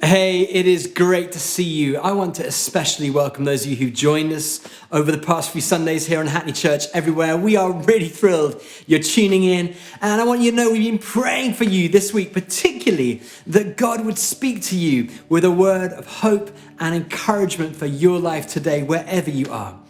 Hey, it is great to see you. I want to especially welcome those of you who joined us over the past few Sundays here in Hackney Church everywhere. We are really thrilled you're tuning in. And I want you to know we've been praying for you this week, particularly that God would speak to you with a word of hope and encouragement for your life today, wherever you are.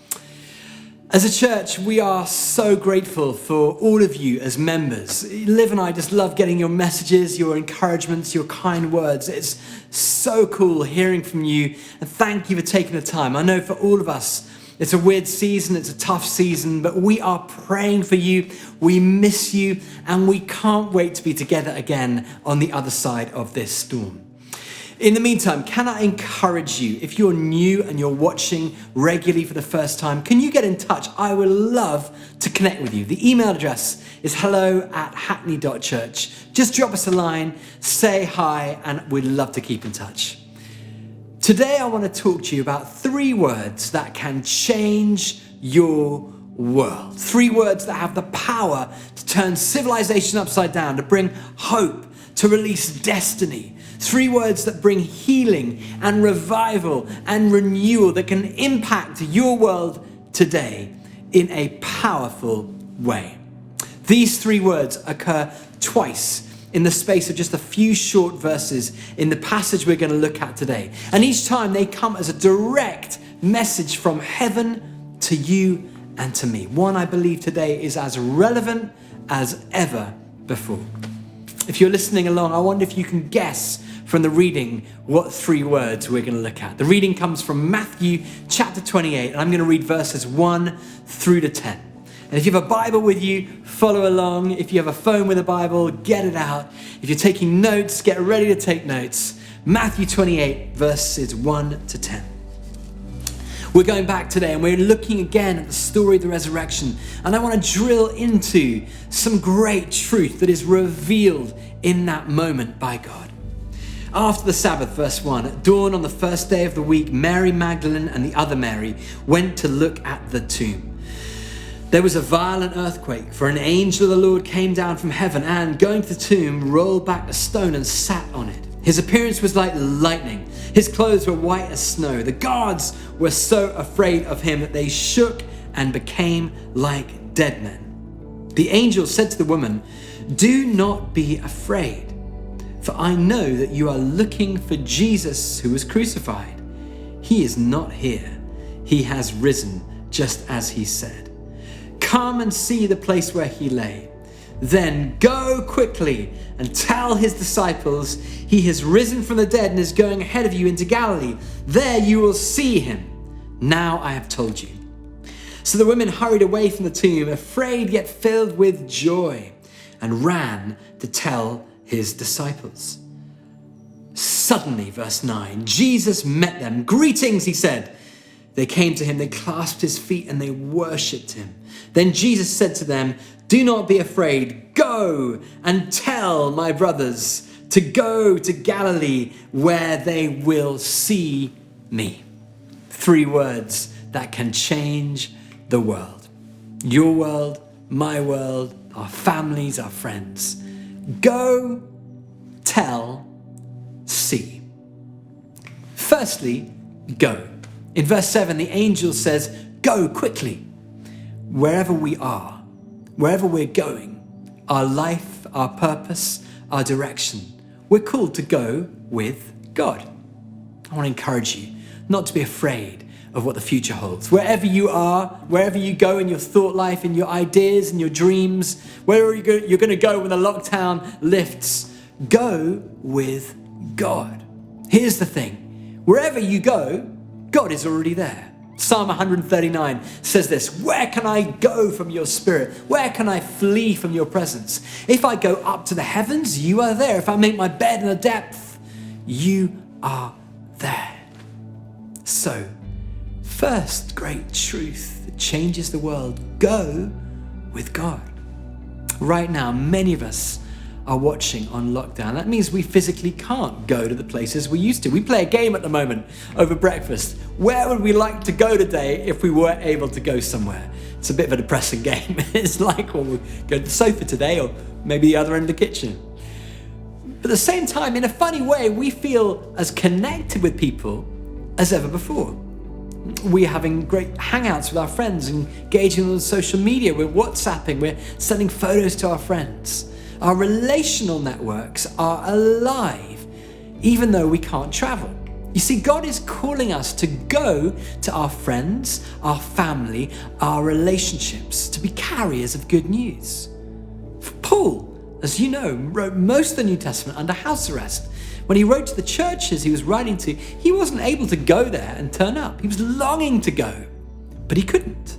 As a church, we are so grateful for all of you as members. Liv and I just love getting your messages, your encouragements, your kind words. It's so cool hearing from you, and thank you for taking the time. I know for all of us, it's a weird season, it's a tough season, but we are praying for you, we miss you, and we can't wait to be together again on the other side of this storm. In the meantime, can I encourage you, if you're new and you're watching regularly for the first time, can you get in touch? I would love to connect with you. The email address is hello@hackney.church. Just drop us a line, say hi, and we'd love to keep in touch. Today, I want to talk to you about 3 words that can change your world. 3 words that have the power to turn civilization upside down, to bring hope, to release destiny. 3 words that bring healing and revival and renewal that can impact your world today in a powerful way. These 3 words occur twice in the space of just a few short verses in the passage we're going to look at today. And each time they come as a direct message from heaven to you and to me. One I believe today is as relevant as ever before. If you're listening along, I wonder if you can guess from the reading what 3 words we're going to look at. The reading comes from Matthew chapter 28, and I'm going to read verses 1 through to 10. And if you have a Bible with you, follow along. If you have a phone with a Bible, get it out. If you're taking notes, get ready to take notes. Matthew 28, verses 1 to 10. We're going back today and we're looking again at the story of the resurrection. And I want to drill into some great truth that is revealed in that moment by God. After the Sabbath, verse 1, at dawn on the first day of the week, Mary Magdalene and the other Mary went to look at the tomb. There was a violent earthquake, for an angel of the Lord came down from heaven and, going to the tomb, rolled back the stone and sat on it. His appearance was like lightning. His clothes were white as snow. The guards were so afraid of him that they shook and became like dead men. The angel said to the woman, "Do not be afraid, for I know that you are looking for Jesus who was crucified. He is not here. He has risen just as he said. Come and see the place where he lay. Then go quickly and tell his disciples he has risen from the dead and is going ahead of you into Galilee. There you will see him. Now I have told you." So the women hurried away from the tomb, afraid yet filled with joy, and ran to tell his disciples. Suddenly, verse 9, Jesus met them. "Greetings," he said. They came to him, they clasped his feet, and they worshipped him. Then Jesus said to them, "Do not be afraid. Go and tell my brothers to go to Galilee where they will see me." 3 words that can change the world. Your world, my world, our families, our friends. Go, tell, see. Firstly, go. In verse 7, the angel says, "Go quickly." Wherever we are, wherever we're going, our life, our purpose, our direction, we're called to go with God. I want to encourage you not to be afraid of what the future holds. Wherever you are, wherever you go in your thought life, in your ideas and your dreams, wherever you're going to go when the lockdown lifts, go with God. Here's the thing. Wherever you go, God is already there. Psalm 139 says this, "Where can I go from your spirit? Where can I flee from your presence? If I go up to the heavens, you are there. If I make my bed in the depth, you are there." So, first great truth that changes the world, go with God. Right now, many of us are watching on lockdown. That means we physically can't go to the places we used to. We play a game at the moment over breakfast. Where would we like to go today if we were able to go somewhere? It's a bit of a depressing game. It's like, well, we'll go to the sofa today or maybe the other end of the kitchen. But at the same time, in a funny way, we feel as connected with people as ever before. We're having great hangouts with our friends, engaging on social media, we're WhatsApping, we're sending photos to our friends. Our relational networks are alive, even though we can't travel. You see, God is calling us to go to our friends, our family, our relationships, to be carriers of good news. Paul, as you know, wrote most of the New Testament under house arrest. When he wrote to the churches he was writing to, he wasn't able to go there and turn up. He was longing to go, but he couldn't.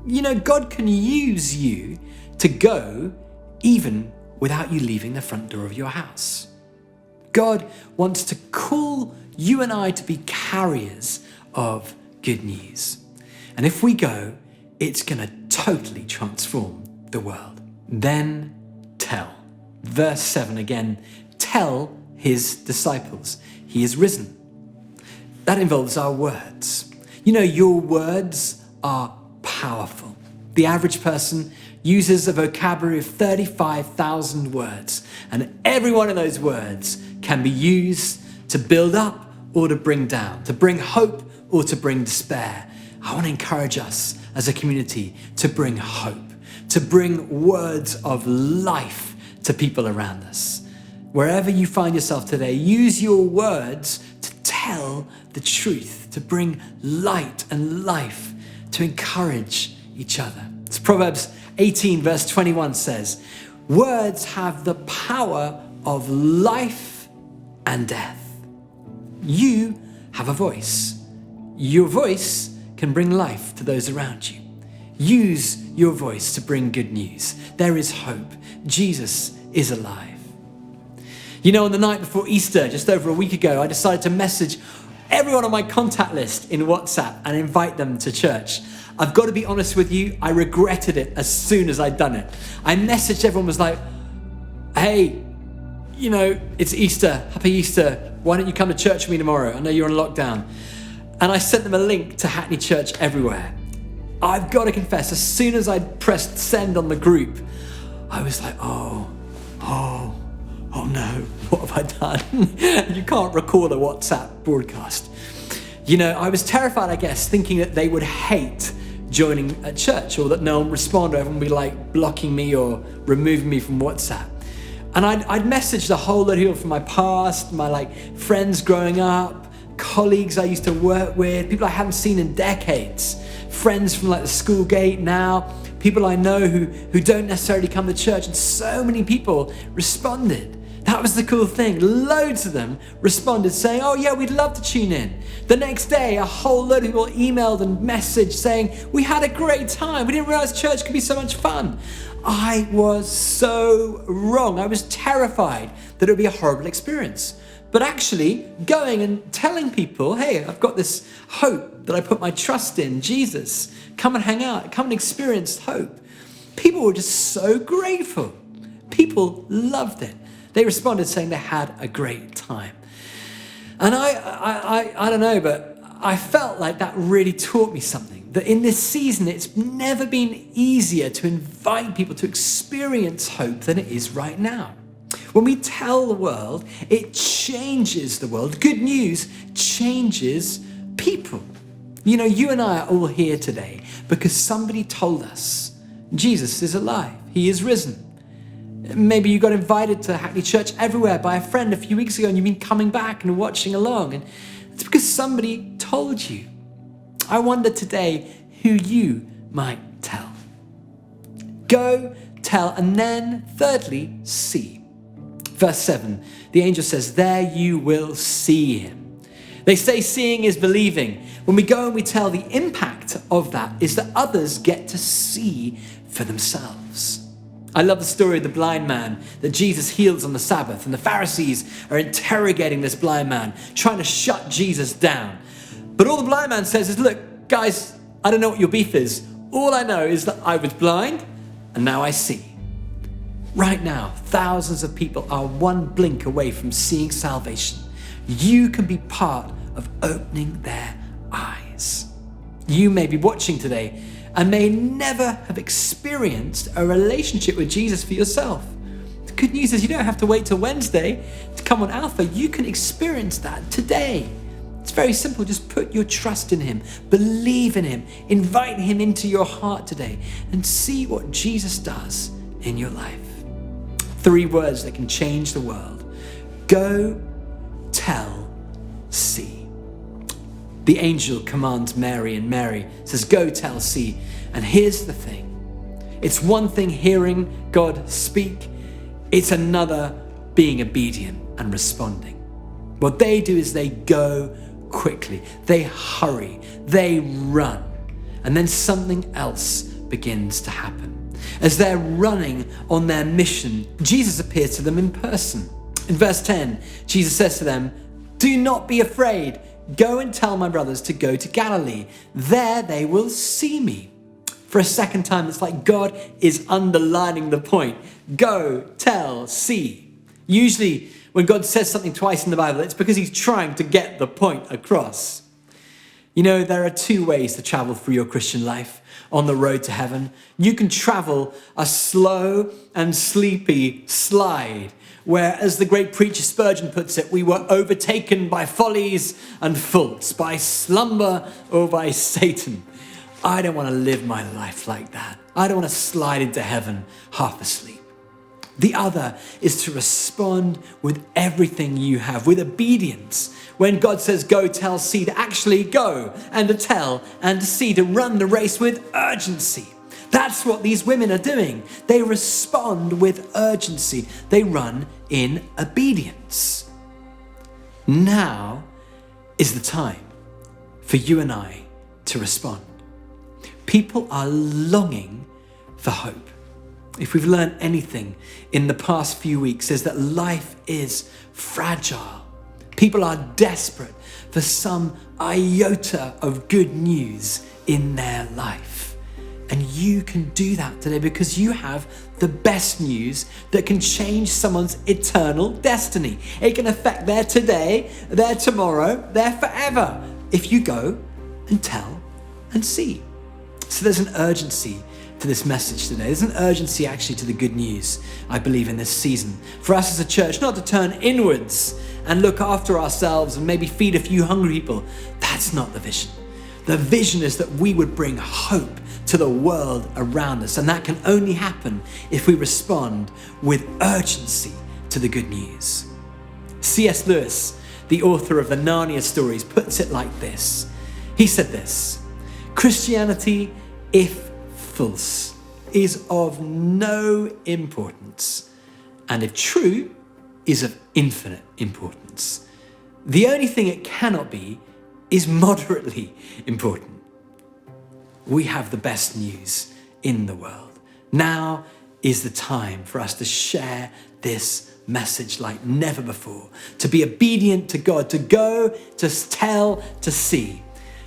You know, God can use you to go even without you leaving the front door of your house. God wants to call you and I to be carriers of good news. And if we go, it's going to totally transform the world. Then tell. Verse 7 again, tell his disciples he is risen. That involves our words. You know, your words are powerful. The average person uses a vocabulary of 35,000 words, and every one of those words can be used to build up or to bring down, to bring hope or to bring despair. I want to encourage us as a community to bring hope, to bring words of life to people around us. Wherever you find yourself today, use your words to tell the truth, to bring light and life, to encourage each other. It's Proverbs 18 verse 21 says, words have the power of life and death. You have a voice. Your voice can bring life to those around you. Use your voice to bring good news. There is hope. Jesus is alive. You know, on the night before Easter, just over a week ago, I decided to message everyone on my contact list in WhatsApp and invite them to church. I've got to be honest with you, I regretted it as soon as I'd done it. I messaged everyone, was like, hey, you know, it's Easter, happy Easter. Why don't you come to church with me tomorrow? I know you're on lockdown. And I sent them a link to Hackney Church Everywhere. I've got to confess, as soon as I pressed send on the group, I was like, oh no, what have I done? You can't record a WhatsApp broadcast. You know, I was terrified, I guess, thinking that they would hate joining a church, or that no one would respond, or everyone would be like blocking me or removing me from WhatsApp. And I'd messaged a whole lot of people from my past, my like friends growing up, colleagues I used to work with, people I haven't seen in decades, friends from like the school gate now, people I know who don't necessarily come to church, and so many people responded. That was the cool thing. Loads of them responded saying, oh yeah, we'd love to tune in. The next day, a whole load of people emailed and messaged saying, we had a great time. We didn't realize church could be so much fun. I was so wrong. I was terrified that it would be a horrible experience. But actually going and telling people, hey, I've got this hope that I put my trust in, Jesus, come and hang out, come and experience hope. People were just so grateful. People loved it. They responded saying they had a great time. And I don't know, but I felt like that really taught me something. That in this season, it's never been easier to invite people to experience hope than it is right now. When we tell the world, it changes the world. Good news changes people. You know, you and I are all here today because somebody told us Jesus is alive. He is risen. Maybe you got invited to Hackney Church Everywhere by a friend a few weeks ago and you've been coming back and watching along. And it's because somebody told you. I wonder today who you might tell. Go, tell, and then thirdly, see. Verse 7, the angel says, there you will see him. They say seeing is believing. When we go and we tell, the impact of that is that others get to see for themselves. I love the story of the blind man that Jesus heals on the Sabbath, and the Pharisees are interrogating this blind man, trying to shut Jesus down. But all the blind man says is, look, guys, I don't know what your beef is. All I know is that I was blind and now I see. Right now, thousands of people are one blink away from seeing salvation. You can be part of opening their eyes. You may be watching today and may never have experienced a relationship with Jesus for yourself. good news is you don't have to wait till Wednesday to come on Alpha. You can experience that today. It's very simple. Just put your trust in him, believe in him, invite him into your heart today, and see what Jesus does in your life. 3 words that can change the world. Go, tell, see. The angel commands Mary, and Mary says, go, tell, see. And here's the thing. It's one thing hearing God speak. It's another being obedient and responding. What they do is they go quickly. They hurry. They run. And then something else begins to happen. As they're running on their mission, Jesus appears to them in person. In verse 10, Jesus says to them, do not be afraid. Go and tell my brothers to go to Galilee. There they will see me. For a second time, it's like God is underlining the point. Go, tell, see. Usually, when God says something twice in the Bible, it's because he's trying to get the point across. You know, there are 2 ways to travel through your Christian life on the road to heaven. You can travel a slow and sleepy slide, where, as the great preacher Spurgeon puts it, we were overtaken by follies and faults, by slumber or by Satan. I don't want to live my life like that. I don't want to slide into heaven half asleep. The other is to respond with everything you have, with obedience. When God says go, tell, see, to actually go and to tell and to see, to run the race with urgency. That's what these women are doing. They respond with urgency. They run in obedience. Now is the time for you and I to respond. People are longing for hope. If we've learned anything in the past few weeks, is that life is fragile. People are desperate for some iota of good news in their life. And you can do that today because you have the best news that can change someone's eternal destiny. It can affect their today, their tomorrow, their forever, if you go and tell and see. So there's an urgency to this message today. There's an urgency actually to the good news, I believe, in this season. For us as a church, not to turn inwards and look after ourselves and maybe feed a few hungry people. That's not the vision. The vision is that we would bring hope to the world around us. And that can only happen if we respond with urgency to the good news. C.S. Lewis, the author of the Narnia stories, puts it like this. He said this: Christianity, if false, is of no importance, and if true, is of infinite importance. The only thing it cannot be is moderately important. We have the best news in the world. Now is the time for us to share this message like never before, to be obedient to God, to go, to tell, to see.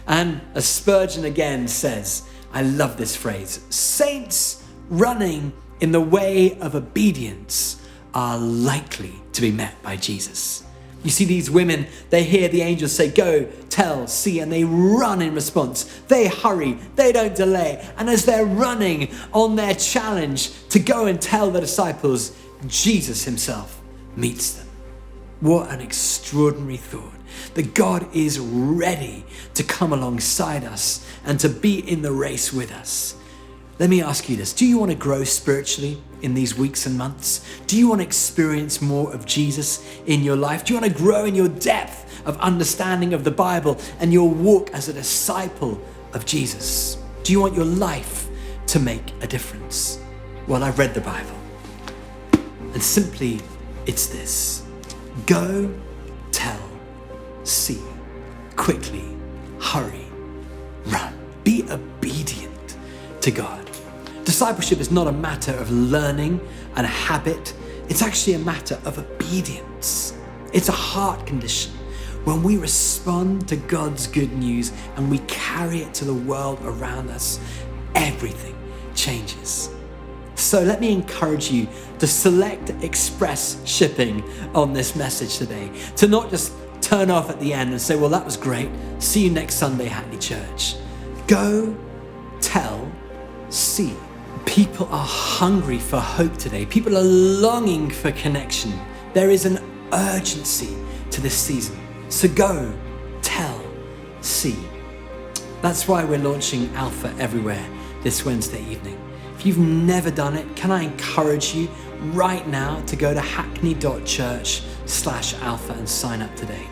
And as Spurgeon again says, I love this phrase, saints running in the way of obedience are likely to be met by Jesus. You see, these women, they hear the angels say, go, tell, see, and they run in response. They hurry, they don't delay. And as they're running on their challenge to go and tell the disciples, Jesus himself meets them. What an extraordinary thought, that God is ready to come alongside us and to be in the race with us. Let me ask you this. Do you want to grow spiritually in these weeks and months? Do you want to experience more of Jesus in your life? Do you want to grow in your depth of understanding of the Bible and your walk as a disciple of Jesus? Do you want your life to make a difference? Well, I've read the Bible, and simply it's this: go, tell, see, quickly, hurry, run. Be obedient to God. Discipleship is not a matter of learning and a habit. It's actually a matter of obedience. It's a heart condition. When we respond to God's good news and we carry it to the world around us, everything changes. So let me encourage you to select express shipping on this message today, to not just turn off at the end and say, well, that was great. See you next Sunday, Hackney Church. Go, tell, see. People are hungry for hope today. People are longing for connection. There is an urgency to this season. So go, tell, see. That's why we're launching Alpha Everywhere this Wednesday evening. If you've never done it, can I encourage you right now to go to hackney.church/alpha and sign up today.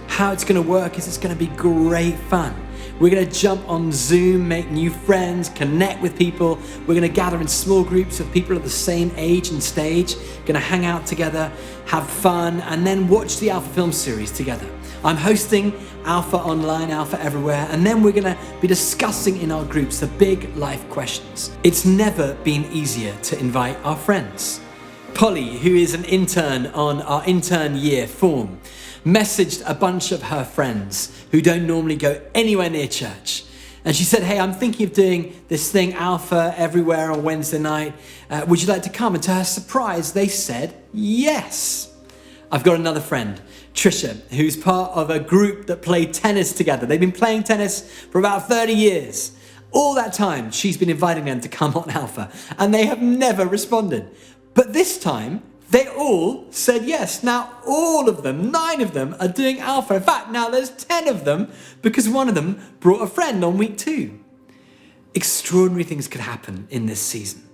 How it's going to work is it's going to be great fun. We're going to jump on Zoom, make new friends, connect with people. We're going to gather in small groups of people of the same age and stage, going to hang out together, have fun, and then watch the Alpha film series together. I'm hosting Alpha Online, Alpha Everywhere, and then we're going to be discussing in our groups the big life questions. It's never been easier to invite our friends. Polly, who is an intern on our intern year form, messaged a bunch of her friends who don't normally go anywhere near church. And she said, hey, I'm thinking of doing this thing, Alpha Everywhere, on Wednesday night. Would you like to come? And to her surprise, they said yes. I've got another friend, Trisha, who's part of a group that play tennis together. They've been playing tennis for about 30 years. All that time, she's been inviting them to come on Alpha, and they have never responded. But this time, they all said yes. Now, all of them, 9 of them, are doing Alpha. In fact, now there's 10 of them because one of them brought a friend on week 2. Extraordinary things could happen in this season.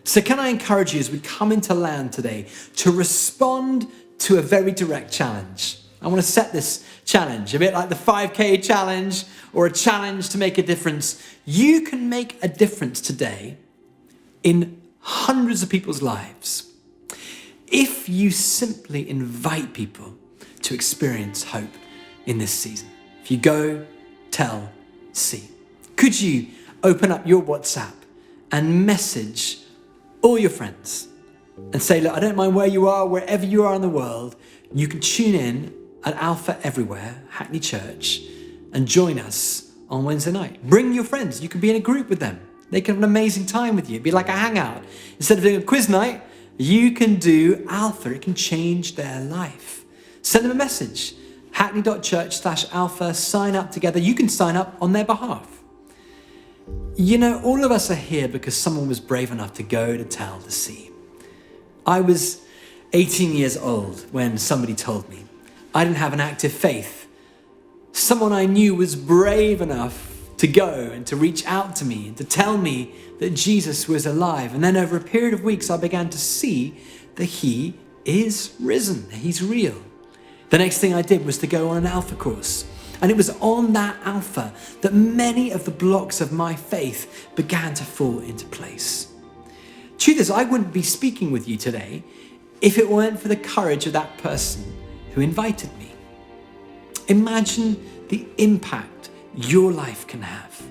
So can I encourage you as we come into land today to respond to a very direct challenge? I want to set this challenge, a bit like the 5K challenge or a challenge to make a difference. You can make a difference today in hundreds of people's lives if you simply invite people to experience hope in this season. If you go, tell, see. Could you open up your WhatsApp and message all your friends and say, look, I don't mind where you are, wherever you are in the world, you can tune in at Alpha Everywhere, Hackney Church, and join us on Wednesday night. Bring your friends. You can be in a group with them. They can have an amazing time with you. It'd be like a hangout. Instead of doing a quiz night, you can do Alpha. It can change their life. Send them a message. hackney.church/alpha. Sign up together. You can sign up on their behalf. You know, all of us are here because someone was brave enough to go, to tell, to see. I was 18 years old when somebody told me I didn't have an active faith. Someone I knew was brave enough to go and to reach out to me and to tell me that Jesus was alive. And then over a period of weeks, I began to see that he is risen. He's real. The next thing I did was to go on an Alpha course. And it was on that Alpha that many of the blocks of my faith began to fall into place. Truth is, I wouldn't be speaking with you today if it weren't for the courage of that person who invited me. Imagine the impact your life can have